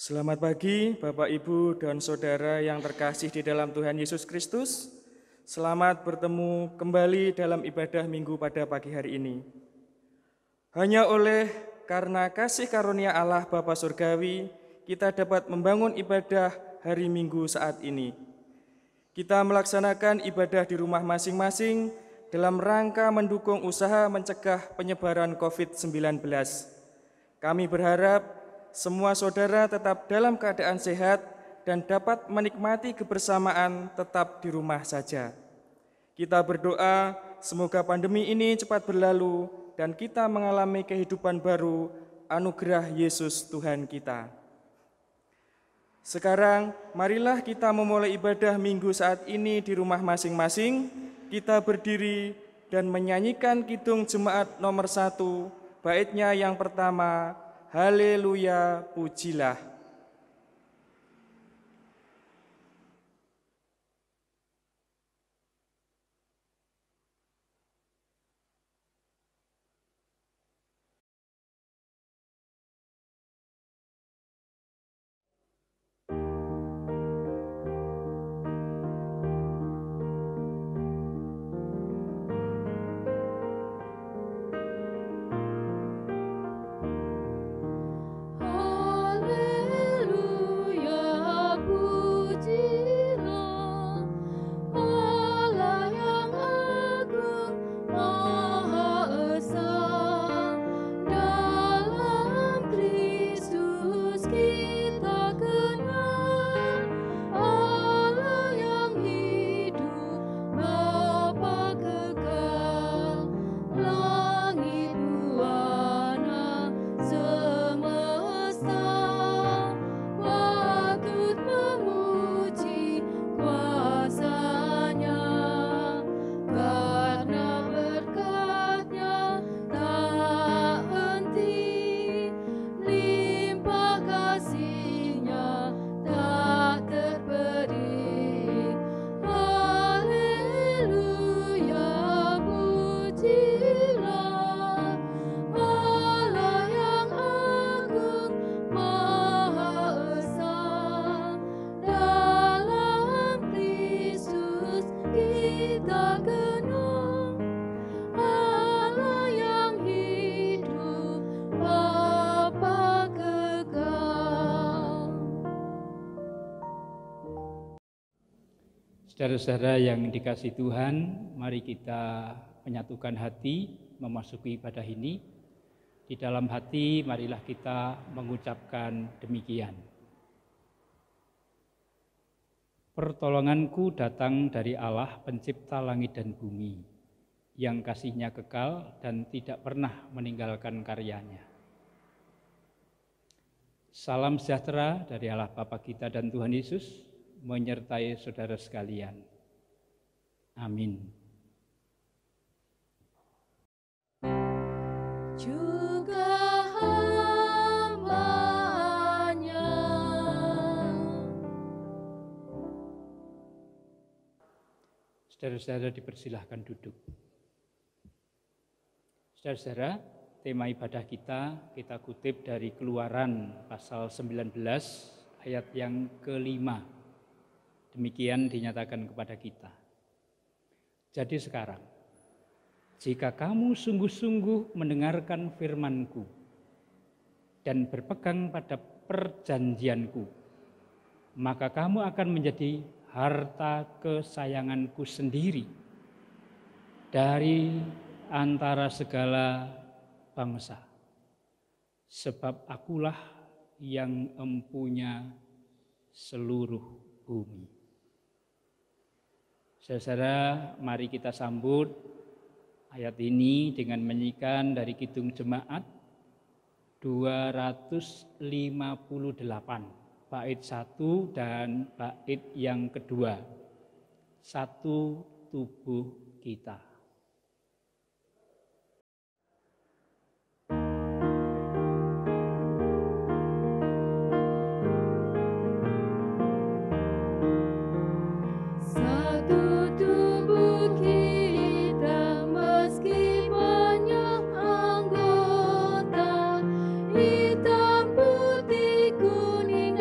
Selamat pagi Bapak, Ibu, dan Saudara yang terkasih di dalam Tuhan Yesus Kristus. Selamat bertemu kembali dalam ibadah minggu pada pagi hari ini. Hanya karena kasih karunia Allah Bapa Surgawi, kita dapat membangun ibadah hari Minggu saat ini. Kita melaksanakan ibadah di rumah masing-masing dalam rangka mendukung usaha mencegah penyebaran COVID-19. Kami berharap semua saudara tetap dalam keadaan sehat dan dapat menikmati kebersamaan tetap di rumah saja. Kita berdoa semoga pandemi ini cepat berlalu dan kita mengalami kehidupan baru, anugerah Yesus Tuhan kita. Sekarang, marilah kita memulai ibadah minggu saat ini di rumah masing-masing. Kita berdiri dan menyanyikan kidung jemaat nomor 1, baitnya yang pertama, Haleluya, pujilah. Saudara-saudara yang dikasihi Tuhan, mari kita menyatukan hati memasuki ibadah ini. Di dalam hati marilah kita mengucapkan demikian. Pertolonganku datang dari Allah pencipta langit dan bumi, yang kasih-Nya kekal dan tidak pernah meninggalkan karyanya. Salam sejahtera dari Allah Bapa kita dan Tuhan Yesus menyertai saudara sekalian. Amin. Juga hamba-Nya. Saudara-saudara dipersilahkan duduk. Saudara-saudara, tema ibadah kita kutip dari Keluaran pasal 19 ayat yang ke-5. Demikian dinyatakan kepada kita. Jadi sekarang, jika kamu sungguh-sungguh mendengarkan firman-Ku dan berpegang pada perjanjian-Ku, maka kamu akan menjadi harta kesayangan-Ku sendiri dari antara segala bangsa. Sebab Akulah yang empunya seluruh bumi. Saudara, mari kita sambut ayat ini dengan menyanyikan dari kidung jemaat 258, bait 1 dan bait yang kedua, satu tubuh kita. Hitam putih kuning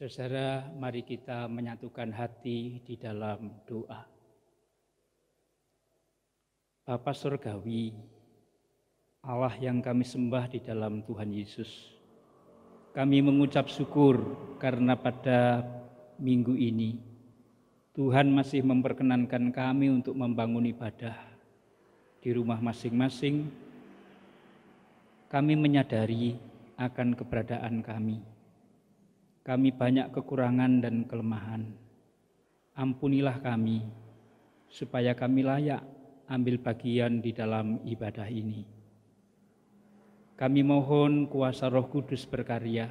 Saudara, mari kita menyatukan hati di dalam doa. Bapa Surgawi, Allah yang kami sembah di dalam Tuhan Yesus, kami mengucap syukur karena pada minggu ini Tuhan masih memperkenankan kami untuk membangun ibadah di rumah masing-masing. Kami menyadari akan keberadaan kami. Kami banyak kekurangan dan kelemahan. Ampunilah kami, supaya kami layak ambil bagian di dalam ibadah ini. Kami mohon kuasa Roh Kudus berkarya,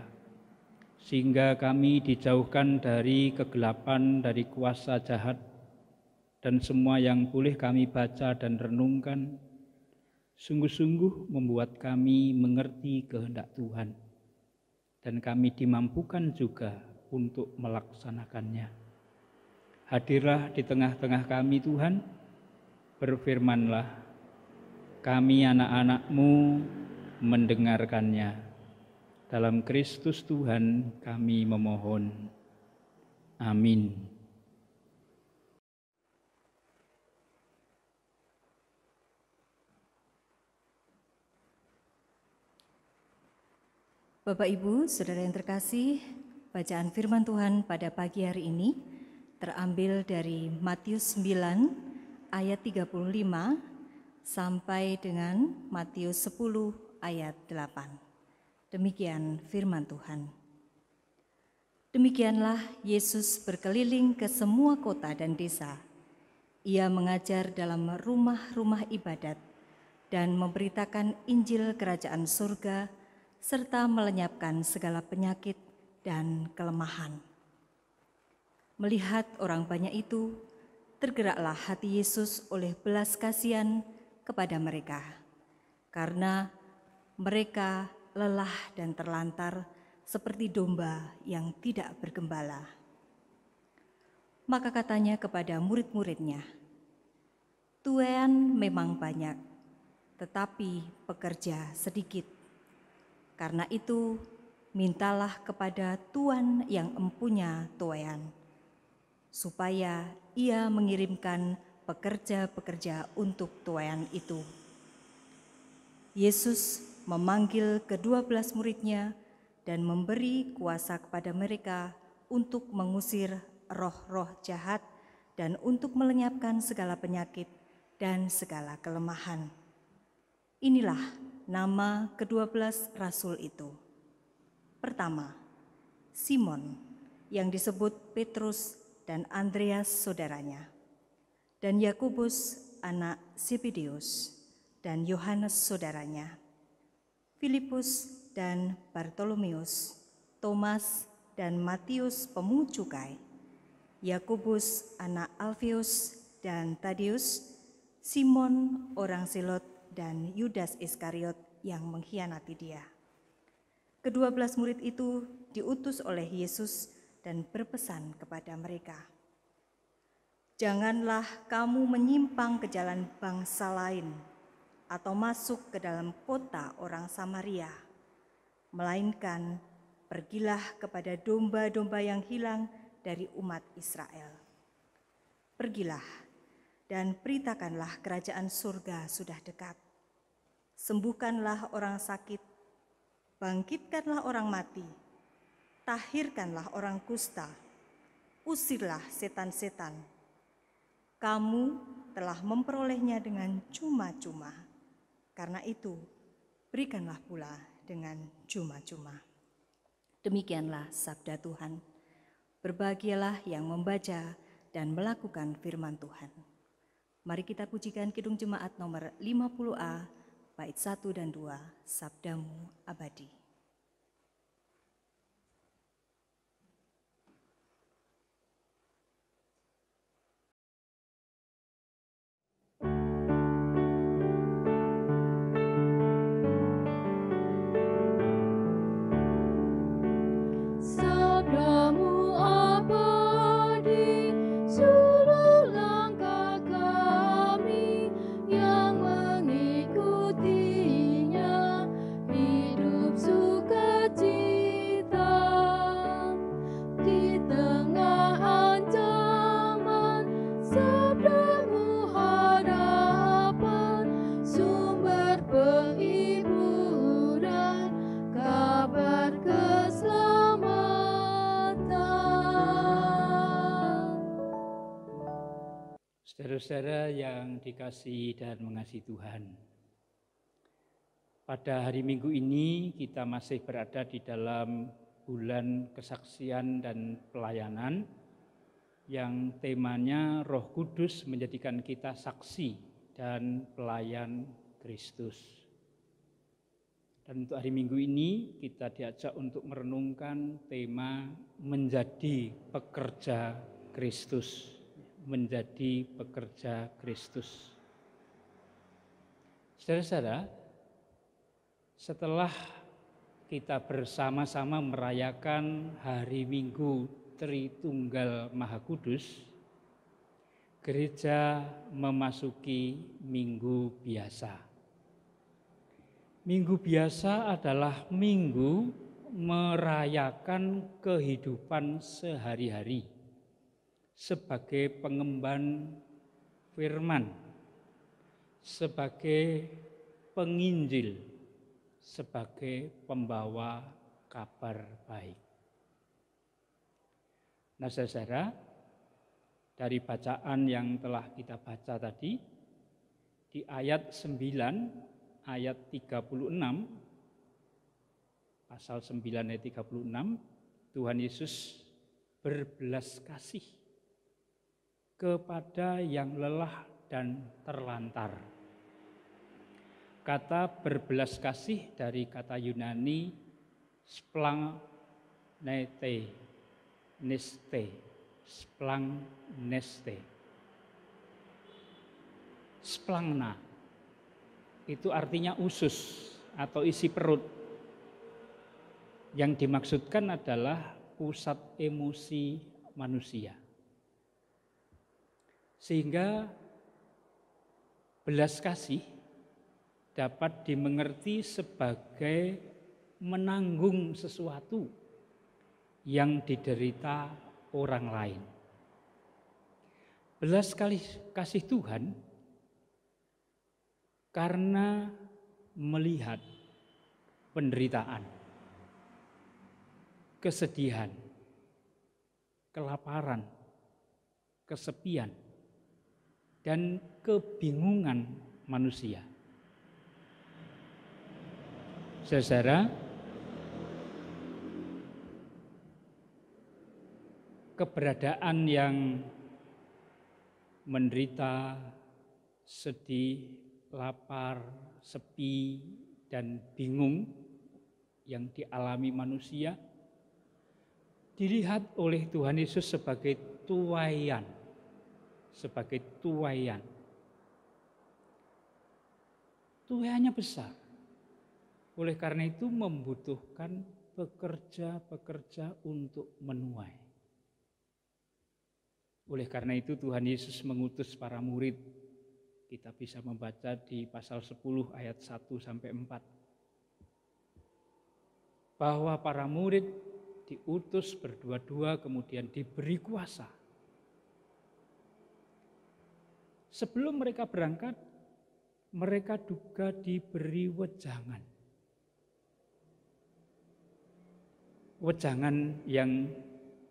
sehingga kami dijauhkan dari kegelapan, dari kuasa jahat, dan semua yang boleh kami baca dan renungkan, sungguh-sungguh membuat kami mengerti kehendak Tuhan, dan kami dimampukan juga untuk melaksanakannya. Hadirlah di tengah-tengah kami Tuhan, berfirmanlah, kami anak-anak-Mu mendengarkannya. Dalam Kristus Tuhan kami memohon. Amin. Bapak Ibu, Saudara yang terkasih, bacaan firman Tuhan pada pagi hari ini terambil dari Matius 9 ayat 35 sampai dengan Matius 10 ayat 8. Demikian firman Tuhan. Demikianlah Yesus berkeliling ke semua kota dan desa. Ia mengajar dalam rumah-rumah ibadat dan memberitakan Injil Kerajaan Surga serta melenyapkan segala penyakit dan kelemahan. Melihat orang banyak itu, tergeraklah hati Yesus oleh belas kasihan kepada mereka, karena mereka lelah dan terlantar seperti domba yang tidak bergembala. Maka katanya kepada murid-muridnya, "Tuaian memang banyak, tetapi pekerja sedikit. Karena itu, mintalah kepada Tuan yang empunya tuaian, supaya ia mengirimkan pekerja-pekerja untuk tuaian itu." Yesus memanggil ke-12 muridnya dan memberi kuasa kepada mereka untuk mengusir roh-roh jahat dan untuk melenyapkan segala penyakit dan segala kelemahan. Inilah nama ke-12 rasul itu. Pertama, Simon yang disebut Petrus dan Andreas saudaranya, dan Yakobus anak Zebedeus dan Yohanes saudaranya, Filipus dan Bartolomeus, Thomas dan Matius pemungut cukai, Yakobus anak Alfeus dan Tadeus, Simon orang Zelot, dan Yudas Iskariot yang mengkhianati dia. Ke-12 murid itu diutus oleh Yesus dan berpesan kepada mereka, "Janganlah kamu menyimpang ke jalan bangsa lain atau masuk ke dalam kota orang Samaria, melainkan pergilah kepada domba-domba yang hilang dari umat Israel. Pergilah dan beritakanlah kerajaan surga sudah dekat. Sembuhkanlah orang sakit, bangkitkanlah orang mati, tahirkanlah orang kusta, usirlah setan-setan. Kamu telah memperolehnya dengan cuma-cuma, karena itu berikanlah pula dengan cuma-cuma." Demikianlah sabda Tuhan. Berbahagialah yang membaca dan melakukan firman Tuhan. Mari kita pujikan Kidung Jemaat nomor 50A, bait 1 dan 2, Sabdamu Abadi. Sabdamu abadi, seluruh langkah kami yang mengikutinya, hidup Saudara-saudara yang dikasihi dan mengasihi Tuhan, pada hari Minggu ini kita masih berada di dalam bulan kesaksian dan pelayanan yang temanya Roh Kudus menjadikan kita saksi dan pelayan Kristus. Dan untuk hari Minggu ini kita diajak untuk merenungkan tema menjadi pekerja Kristus. Menjadi pekerja Kristus. Saudara-saudara, setelah kita bersama-sama merayakan hari Minggu Tritunggal Maha Kudus, gereja memasuki Minggu Biasa. Minggu Biasa adalah minggu merayakan kehidupan sehari-hari sebagai pengemban firman, sebagai penginjil, sebagai pembawa kabar baik. Nah, saudara, dari bacaan yang telah kita baca tadi, di ayat 9, ayat 36, pasal 9 ayat 36, Tuhan Yesus berbelas kasih kepada yang lelah dan terlantar. Kata berbelas kasih dari kata Yunani splagneste. Splangna itu artinya usus atau isi perut. Yang dimaksudkan adalah pusat emosi manusia. Sehingga belas kasih dapat dimengerti sebagai menanggung sesuatu yang diderita orang lain. Belas kasih Tuhan karena melihat penderitaan, kesedihan, kelaparan, kesepian, dan kebingungan manusia. Saudara, keberadaan yang menderita, sedih, lapar, sepi, dan bingung yang dialami manusia dilihat oleh Tuhan Yesus sebagai tuaian. Tuaiannya besar. Oleh karena itu membutuhkan pekerja-pekerja untuk menuai. Oleh karena itu Tuhan Yesus mengutus para murid. Kita bisa membaca di pasal 10 ayat 1 sampai 4. Bahwa para murid diutus berdua-dua kemudian diberi kuasa. Sebelum mereka berangkat, mereka juga diberi wejangan. Wejangan yang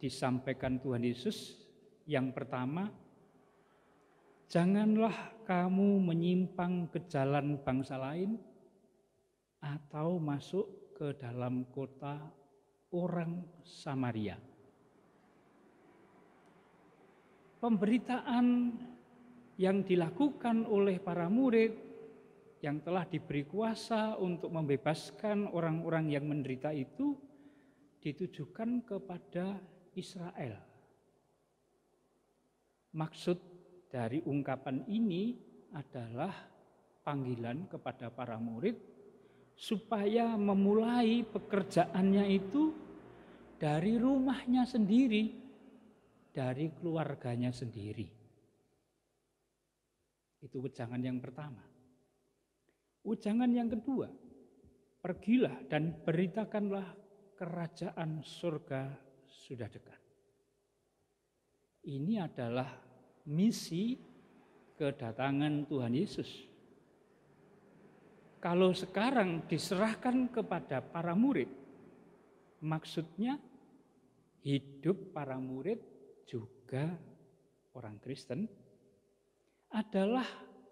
disampaikan Tuhan Yesus yang pertama, janganlah kamu menyimpang ke jalan bangsa lain atau masuk ke dalam kota orang Samaria. Pemberitaan yang dilakukan oleh para murid yang telah diberi kuasa untuk membebaskan orang-orang yang menderita itu ditujukan kepada Israel. Maksud dari ungkapan ini adalah panggilan kepada para murid supaya memulai pekerjaannya itu dari rumahnya sendiri, dari keluarganya sendiri. Itu wejangan yang pertama. Wejangan yang kedua, pergilah dan beritakanlah kerajaan surga sudah dekat. Ini adalah misi kedatangan Tuhan Yesus. Kalau sekarang diserahkan kepada para murid, maksudnya hidup para murid juga orang Kristen adalah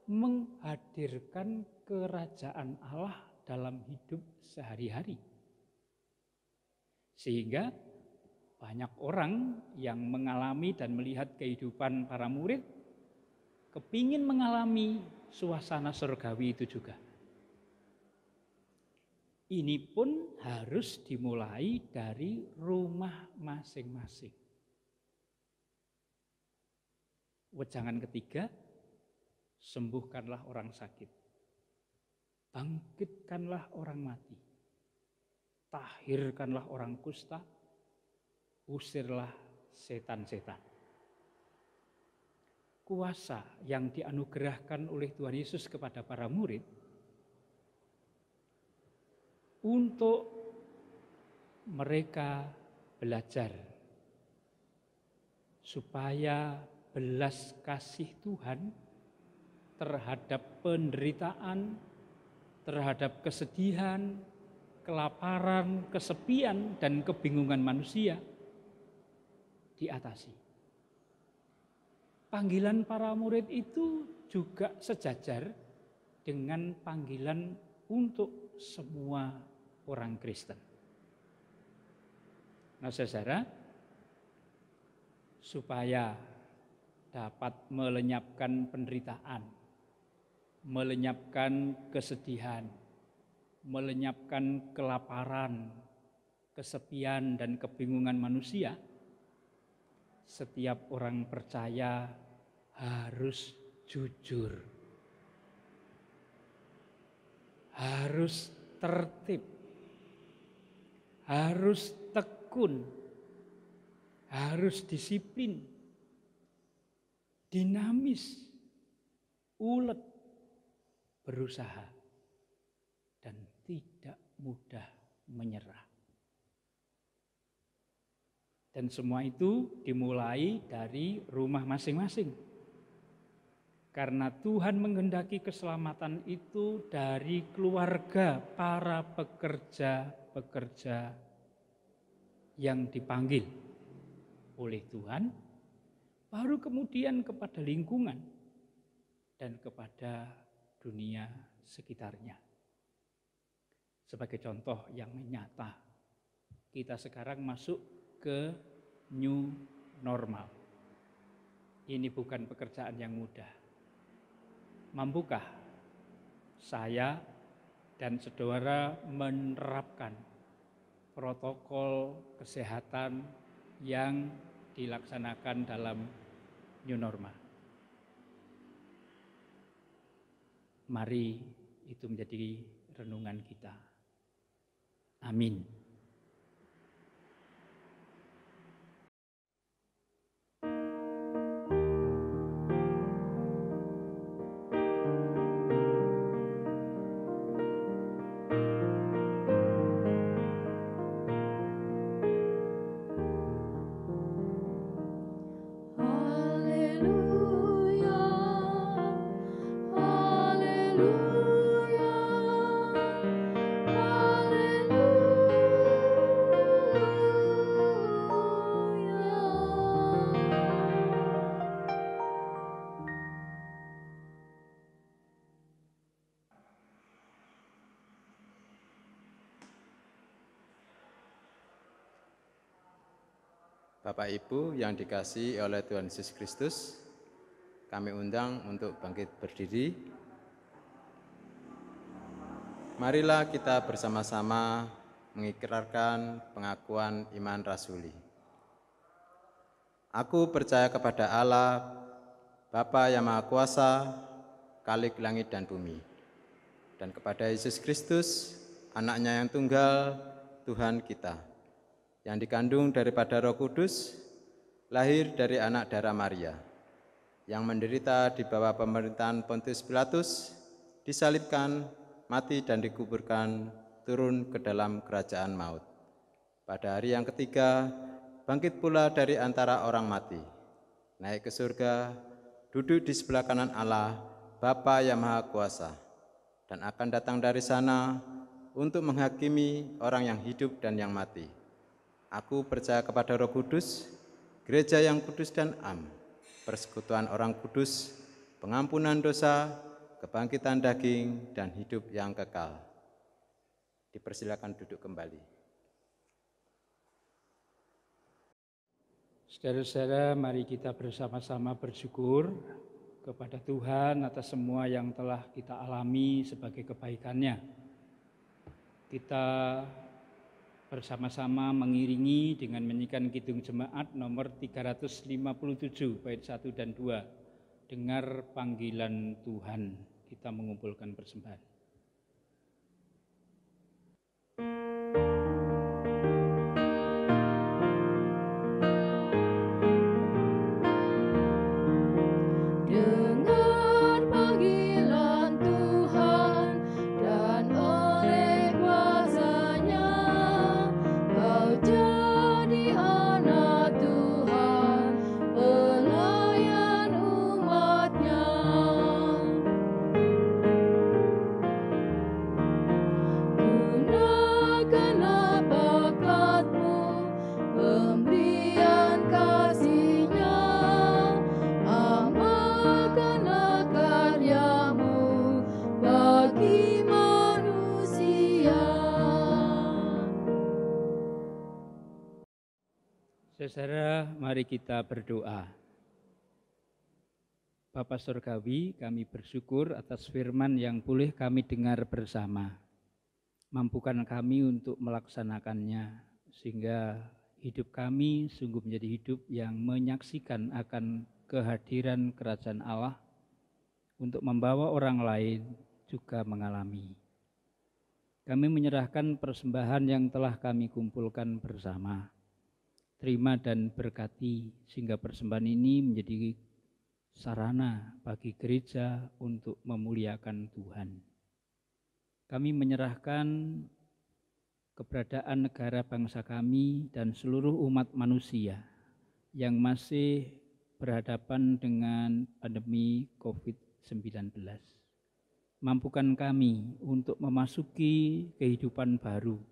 menghadirkan kerajaan Allah dalam hidup sehari-hari. Sehingga banyak orang yang mengalami dan melihat kehidupan para murid kepingin mengalami suasana surgawi itu juga. Ini pun harus dimulai dari rumah masing-masing. Wejangan ketiga, sembuhkanlah orang sakit, bangkitkanlah orang mati, tahirkanlah orang kusta, usirlah setan-setan. Kuasa yang dianugerahkan oleh Tuhan Yesus kepada para murid untuk mereka belajar supaya belas kasih Tuhan terhadap penderitaan, terhadap kesedihan, kelaparan, kesepian, dan kebingungan manusia diatasi. Panggilan para murid itu juga sejajar dengan panggilan untuk semua orang Kristen. Nah, saudara, supaya dapat melenyapkan penderitaan, melenyapkan kesedihan, melenyapkan kelaparan, kesepian, dan kebingungan manusia, setiap orang percaya harus jujur, harus tertib, harus tekun, harus disiplin, dinamis, ulet, berusaha, dan tidak mudah menyerah. Dan semua itu dimulai dari rumah masing-masing. Karena Tuhan menghendaki keselamatan itu dari keluarga para pekerja-pekerja yang dipanggil oleh Tuhan, baru kemudian kepada lingkungan dan kepada dunia sekitarnya. Sebagai contoh yang nyata, kita sekarang masuk ke new normal. Ini bukan pekerjaan yang mudah. Mampukah saya dan saudara menerapkan protokol kesehatan yang dilaksanakan dalam new normal? Mari itu menjadi renungan kita. Amin. Bapak Ibu yang dikasihi oleh Tuhan Yesus Kristus, kami undang untuk bangkit berdiri. Marilah kita bersama-sama mengikrarkan pengakuan iman rasuli. Aku percaya kepada Allah, Bapa yang Maha Kuasa, Khalik langit dan bumi, dan kepada Yesus Kristus, Anaknya yang tunggal, Tuhan kita, yang dikandung daripada Roh Kudus, lahir dari anak darah Maria, yang menderita di bawah pemerintahan Pontius Pilatus, disalibkan, mati dan dikuburkan, turun ke dalam kerajaan maut. Pada hari yang ketiga, bangkit pula dari antara orang mati, naik ke surga, duduk di sebelah kanan Allah, Bapa yang Maha Kuasa, dan akan datang dari sana untuk menghakimi orang yang hidup dan yang mati. Aku percaya kepada Roh Kudus, gereja yang kudus dan am, persekutuan orang kudus, pengampunan dosa, kebangkitan daging, dan hidup yang kekal. Dipersilakan duduk kembali. Saudara-saudara, mari kita bersama-sama bersyukur kepada Tuhan atas semua yang telah kita alami sebagai kebaikan-Nya. Kita bersama-sama mengiringi dengan menyanyikan Kidung Jemaat nomor 357 bait 1 dan 2. Dengar panggilan Tuhan. Kita mengumpulkan persembahan. Saudara, mari kita berdoa. Bapa Surgawi, kami bersyukur atas firman yang boleh kami dengar bersama. Mampukan kami untuk melaksanakannya, sehingga hidup kami sungguh menjadi hidup yang menyaksikan akan kehadiran kerajaan Allah untuk membawa orang lain juga mengalami. Kami menyerahkan persembahan yang telah kami kumpulkan bersama. Terima dan berkati sehingga persembahan ini menjadi sarana bagi gereja untuk memuliakan Tuhan. Kami menyerahkan keberadaan negara bangsa kami dan seluruh umat manusia yang masih berhadapan dengan pandemi COVID-19. Mampukan kami untuk memasuki kehidupan baru,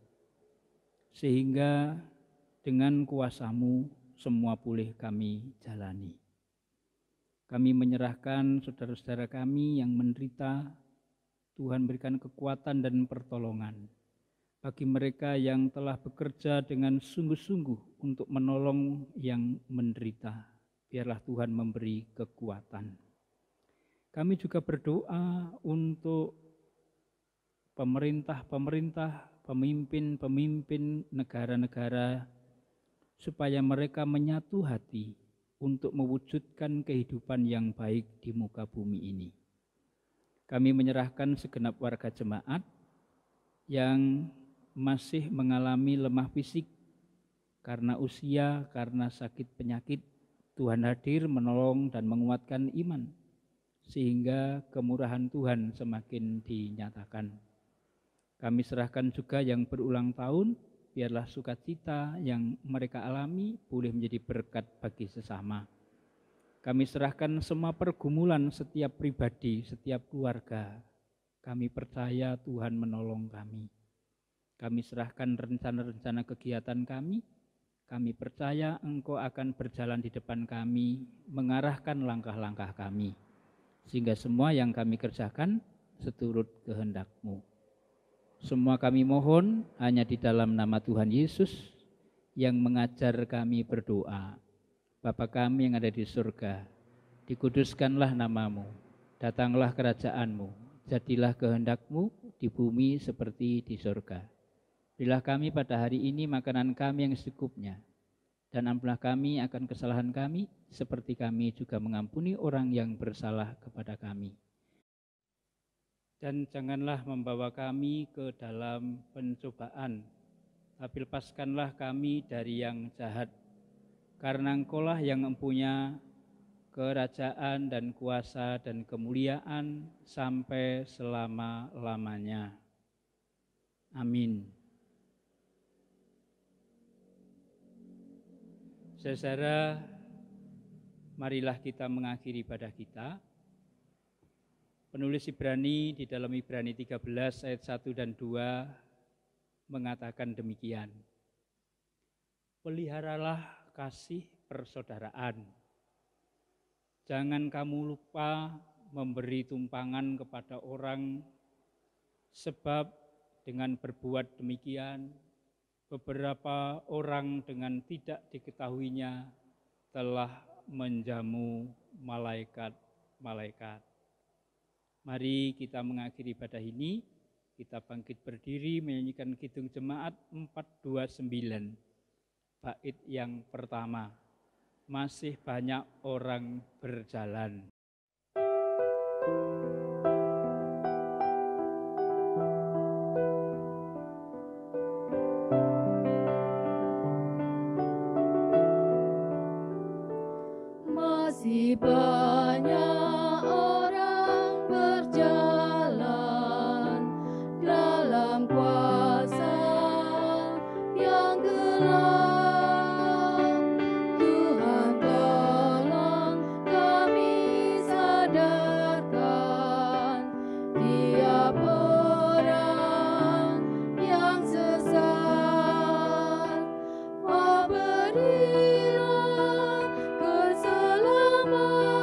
sehingga dengan kuasa-Mu semua boleh kami jalani. Kami menyerahkan saudara-saudara kami yang menderita, Tuhan berikan kekuatan dan pertolongan. Bagi mereka yang telah bekerja dengan sungguh-sungguh untuk menolong yang menderita, biarlah Tuhan memberi kekuatan. Kami juga berdoa untuk pemerintah, pemimpin negara-negara, supaya mereka menyatu hati untuk mewujudkan kehidupan yang baik di muka bumi ini. Kami menyerahkan segenap warga jemaat yang masih mengalami lemah fisik karena usia, karena sakit penyakit. Tuhan hadir menolong dan menguatkan iman, sehingga kemurahan Tuhan semakin dinyatakan. Kami serahkan juga yang berulang tahun, biarlah sukacita yang mereka alami boleh menjadi berkat bagi sesama. Kami serahkan semua pergumulan setiap pribadi, setiap keluarga. Kami percaya Tuhan menolong kami. Kami serahkan rencana-rencana kegiatan kami. Kami percaya Engkau akan berjalan di depan kami, mengarahkan langkah-langkah kami, sehingga semua yang kami kerjakan seturut kehendak-Mu. Semua kami mohon hanya di dalam nama Tuhan Yesus yang mengajar kami berdoa. Bapa kami yang ada di surga, dikuduskanlah nama-Mu, datanglah kerajaan-Mu, jadilah kehendak-Mu di bumi seperti di surga. Berilah kami pada hari ini makanan kami yang secukupnya, dan ampunilah kami akan kesalahan kami, seperti kami juga mengampuni orang yang bersalah kepada kami. Dan janganlah membawa kami ke dalam pencobaan, tapi lepaskanlah kami dari yang jahat. Karena Engkaulah yang mempunyai kerajaan dan kuasa dan kemuliaan sampai selama-lamanya. Amin. Saudara, marilah kita mengakhiri ibadah kita. Penulis Ibrani di dalam Ibrani 13 ayat 1 dan 2 mengatakan demikian. Peliharalah kasih persaudaraan. Jangan kamu lupa memberi tumpangan kepada orang, sebab dengan berbuat demikian, beberapa orang dengan tidak diketahuinya telah menjamu malaikat-malaikat. Mari kita mengakhiri ibadah ini, kita bangkit berdiri menyanyikan Kidung Jemaat 429, bait yang pertama. Masih banyak orang berjalan. Masih banyak orang berjalan dalam kuasa yang gelap. Tuhan tolong kami sadarkan tiap orang yang sesat. Oh, berilah keselamatan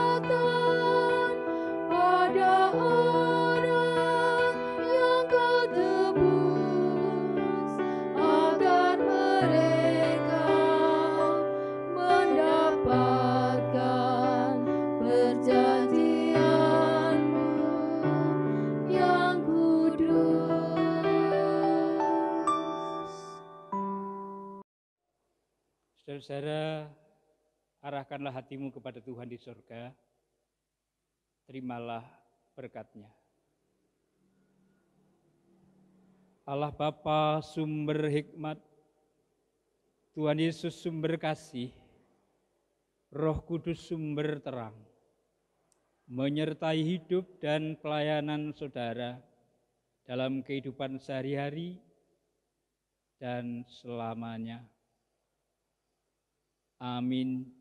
pada orang yang Kau tebus, agar mereka mendapatkan perjanjian-Mu yang kudus. Saudara-saudara, arahkanlah hatimu kepada Tuhan di surga, terimalah berkat-Nya. Allah Bapa sumber hikmat, Tuhan Yesus sumber kasih, Roh Kudus sumber terang, menyertai hidup dan pelayanan saudara dalam kehidupan sehari-hari dan selamanya. Amin.